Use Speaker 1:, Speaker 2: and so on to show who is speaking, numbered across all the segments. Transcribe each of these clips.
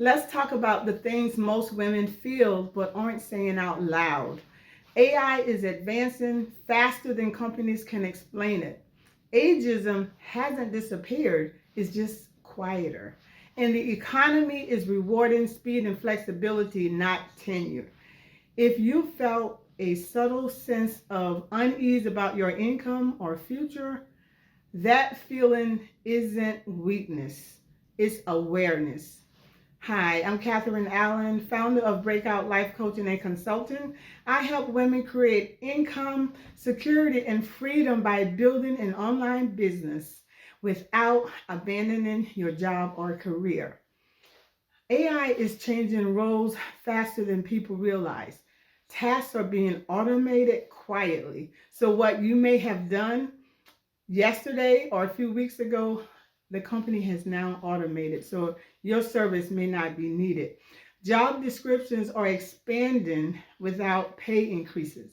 Speaker 1: Let's talk about the things most women feel but aren't saying out loud. AI is advancing faster than companies can explain it. Ageism hasn't disappeared, it's just quieter. And the economy is rewarding speed and flexibility, not tenure. If you felt a subtle sense of unease about your income or future, that feeling isn't weakness, it's awareness. Hi, I'm Catherine Allen, founder of Breakout Life Coaching and Consulting. I help women create income, security, and freedom by building an online business without abandoning your job or career. AI is changing roles faster than people realize. Tasks are being automated quietly. So, what you may have done yesterday or a few weeks ago, the company has now automated. So your service may not be needed. Job descriptions are expanding without pay increases.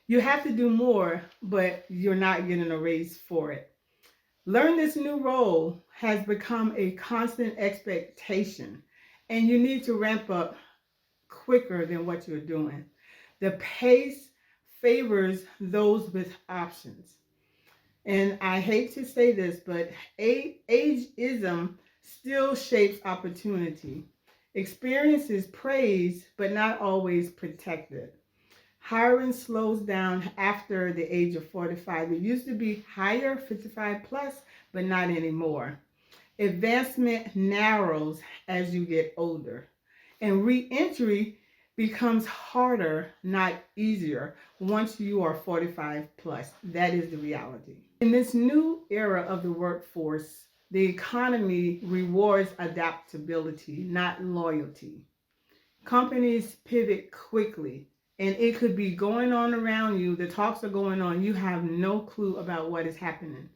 Speaker 1: You have to do more, but you're not getting a raise for it. Learn this new role has become a constant expectation, and you need to ramp up quicker than what you're doing. The pace favors those with options. And I hate to say this, but ageism still shapes opportunity. Experience is praised, but not always protected. Hiring slows down after the age of 45. It used to be higher, 55 plus, but not anymore. Advancement narrows as you get older. And re-entry becomes harder, not easier, once you are 45 plus. That is the reality. In this new era of the workforce, the economy rewards adaptability, not loyalty. Companies pivot quickly, and it could be going on around you. The talks are going on. You have no clue about what is happening.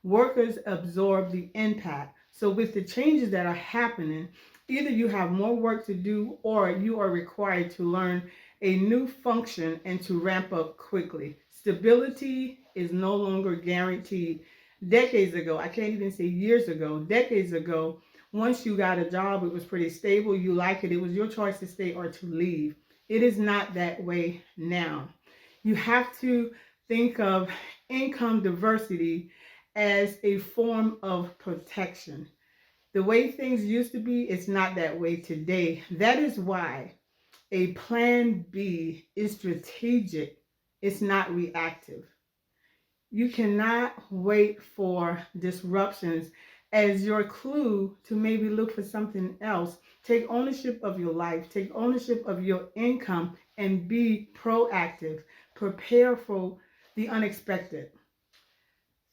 Speaker 1: Workers absorb the impact. So, with the changes that are happening, either you have more work to do or you are required to learn a new function and to ramp up quickly. Stability is no longer guaranteed. Decades ago, I can't even say years ago, decades ago, once you got a job, it was pretty stable, you like it, it was your choice to stay or to leave. It is not that way now. You have to think of income diversity as a form of protection. The way things used to be, it's not that way today. That is why a plan B is strategic, it's not reactive. You cannot wait for disruptions as your clue to maybe look for something else. Take ownership of your life, take ownership of your income, and be proactive. Prepare for the unexpected.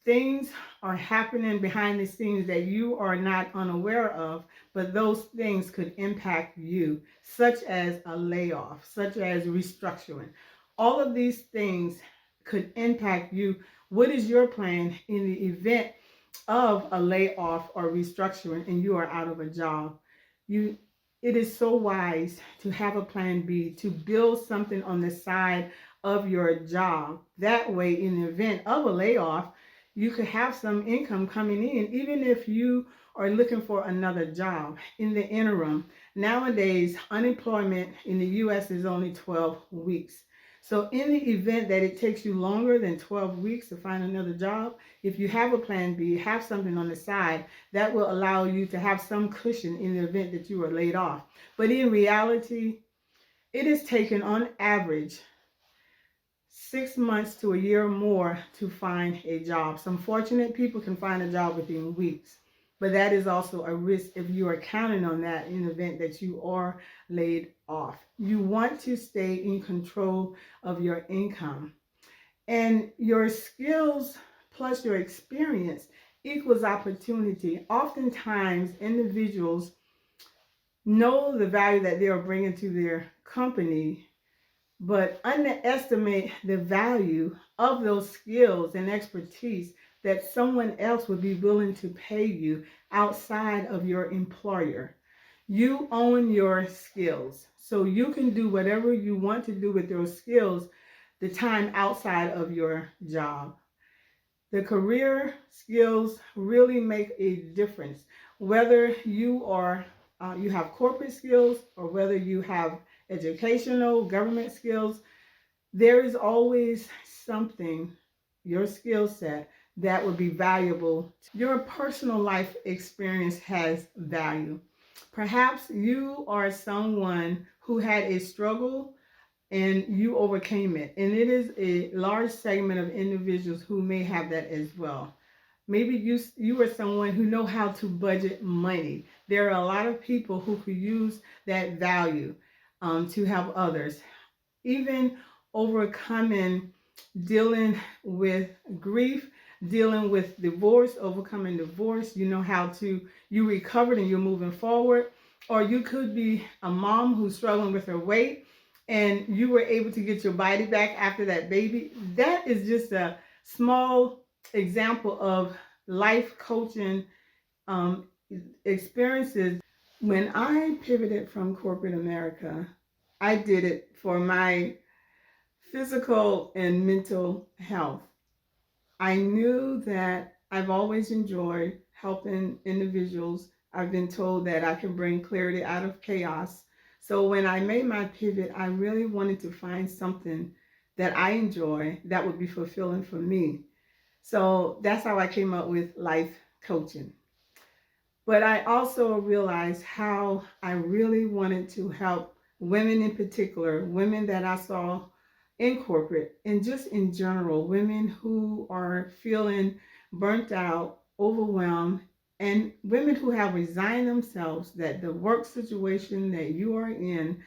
Speaker 1: Things are happening behind the scenes that you are not unaware of, but those things could impact you, such as a layoff, such as restructuring. All of these things could impact you. What is your plan in the event of a layoff or restructuring and you are out of a job? You it is so wise to have a plan B, to build something on the side of your job. That way, in the event of a layoff, you could have some income coming in, even if you are looking for another job in the interim. Nowadays, unemployment in the US is only 12 weeks. So, in the event that it takes you longer than 12 weeks to find another job, if you have a plan B, have something on the side, that will allow you to have some cushion in the event that you are laid off. But in reality, it is taken on average 6 months to a year or more to find a job. Some fortunate people can find a job within weeks, but that is also a risk if you are counting on that in the event that you are laid off. You want to stay in control of your income, and your skills plus your experience equals opportunity. Oftentimes, individuals know the value that they are bringing to their company but underestimate the value of those skills and expertise that someone else would be willing to pay you outside of your employer. You own your skills, so you can do whatever you want to do with those skills the time outside of your job. The career skills really make a difference. Whether you are you have corporate skills or whether you have educational, government skills, there is always something, your skill set, that would be valuable. Your personal life experience has value. Perhaps you are someone who had a struggle and you overcame it. And it is a large segment of individuals who may have that as well. Maybe you are someone who know how to budget money. There are a lot of people who could use that value to help others. Even overcoming, dealing with grief, dealing with divorce, overcoming divorce. You know how to, you recovered and you're moving forward. Or you could be a mom who's struggling with her weight and you were able to get your body back after that baby. That is just a small example of life coaching um, experiences. When I pivoted from corporate America, I did it for my physical and mental health. I knew that I've always enjoyed helping individuals. I've been told that I can bring clarity out of chaos. So when I made my pivot, I really wanted to find something that I enjoy that would be fulfilling for me. So that's how I came up with life coaching. But I also realized how I really wanted to help women in particular, women that I saw in corporate and just in general, women who are feeling burnt out, overwhelmed, and women who have resigned themselves that the work situation that you are in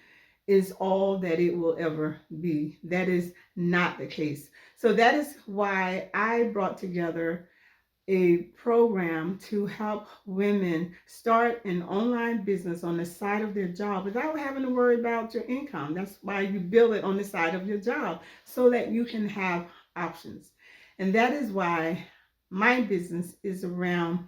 Speaker 1: is all that it will ever be. That is not the case. So that is why I brought together a program to help women start an online business on the side of their job without having to worry about your income. That's why you build it on the side of your job so that you can have options. And that is why my business is around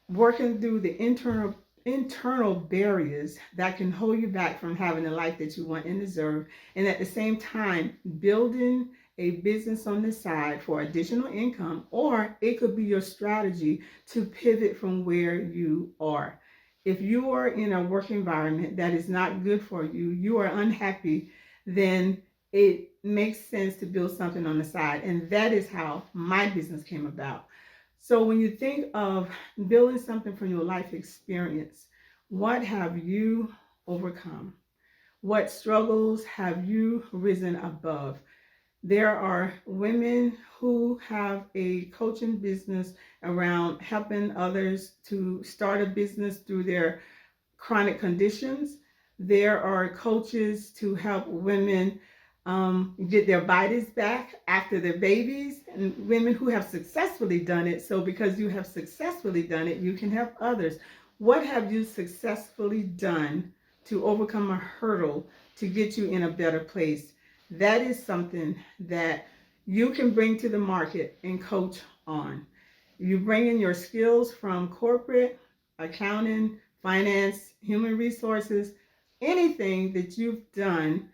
Speaker 1: working through the internal barriers that can hold you back from having the life that you want and deserve, and at the same time building a business on the side for additional income, or it could be your strategy to pivot from where you are. If you are in a work environment that is not good for you, you are unhappy, then it makes sense to build something on the side. And that is how my business came about. So when you think of building something from your life experience, what have you overcome? What struggles have you risen above? There are women who have a coaching business around helping others to start a business through their chronic conditions. There are coaches to help women get their bodies back after their babies, and women who have successfully done it. So because you have successfully done it, you can help others. What have you successfully done to overcome a hurdle to get you in a better place? That is something that you can bring to the market and coach on. You bring in your skills from corporate, accounting, finance, human resources, anything that you've done.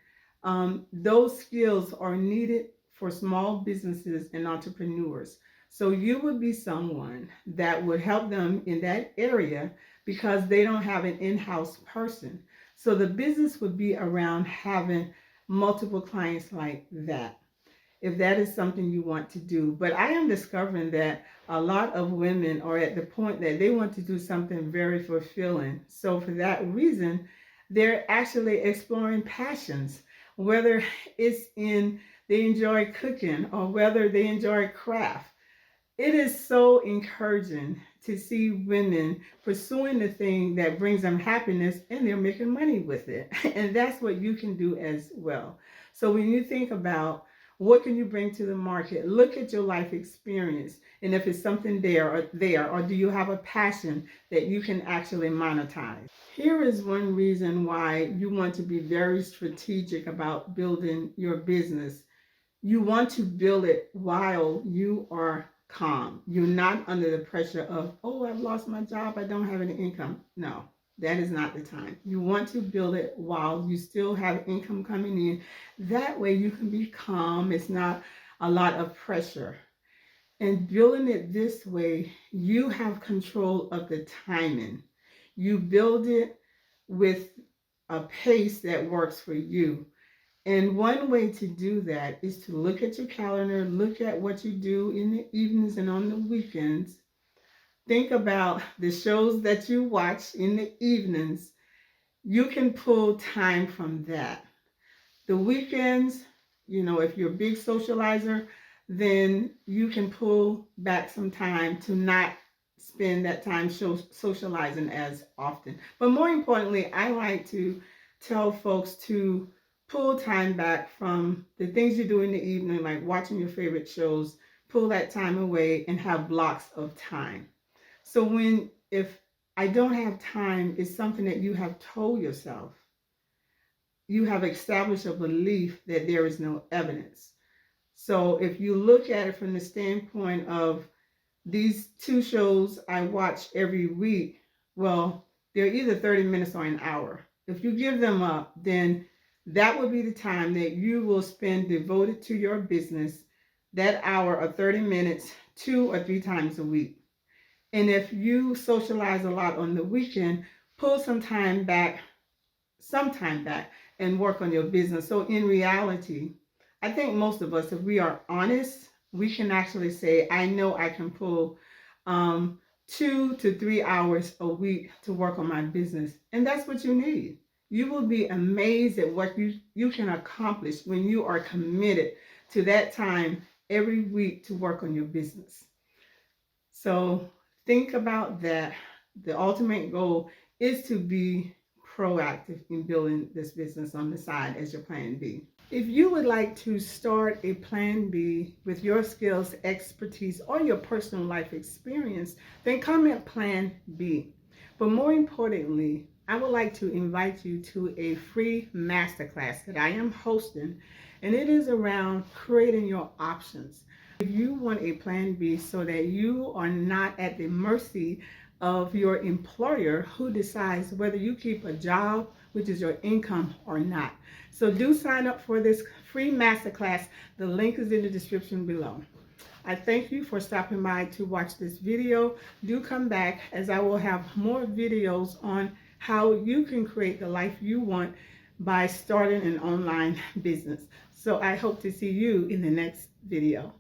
Speaker 1: Those skills are needed for small businesses and entrepreneurs. So you would be someone that would help them in that area because they don't have an in-house person. So the business would be around having multiple clients like that, if that is something you want to do. But I am discovering that a lot of women are at the point that they want to do something very fulfilling. So for that reason, they're actually exploring passions, whether it's in they enjoy cooking or whether they enjoy craft. It is so encouraging to see women pursuing the thing that brings them happiness and they're making money with it. And that's what you can do as well. So when you think about what can you bring to the market, look at your life experience. And if it's something there, or do you have a passion that you can actually monetize? Here is one reason why you want to be very strategic about building your business. You want to build it while you are calm. You're not under the pressure of, oh, I've lost my job, I don't have any income. No, that is not the time. You want to build it while you still have income coming in. That way you can be calm. It's not a lot of pressure. And building it this way, you have control of the timing. You build it with a pace that works for you. And one way to do that is to look at your calendar, look at what you do in the evenings and on the weekends. Think about the shows that you watch in the evenings. You can pull time from that. The weekends, if you're a big socializer, then you can pull back some time to not spend that time socializing as often. But more importantly, I like to tell folks to pull time back from the things you do in the evening, like watching your favorite shows, pull that time away and have blocks of time. So if I don't have time is something that you have told yourself, you have established a belief that there is no evidence. So if you look at it from the standpoint of these two shows I watch every week, well, they're either 30 minutes or an hour. If you give them up, then that would be the time that you will spend devoted to your business, that hour or 30 minutes, 2 or 3 times a week. And if you socialize a lot on the weekend, pull some time back and work on your business. So in reality, I think most of us, if we are honest, we can actually say, I know I can pull 2 to 3 hours a week to work on my business. And that's what you need. You will be amazed at what you can accomplish when you are committed to that time every week to work on your business. So think about that. The ultimate goal is to be proactive in building this business on the side as your plan B. If you would like to start a plan B with your skills, expertise, or your personal life experience, then comment plan B. But more importantly, I would like to invite you to a free masterclass that I am hosting, and it is around creating your options. If you want a plan B so that you are not at the mercy of your employer who decides whether you keep a job, which is your income, or not. So do sign up for this free masterclass. The link is in the description below. I thank you for stopping by to watch this video. Do come back, as I will have more videos on how you can create the life you want by starting an online business. So I hope to see you in the next video.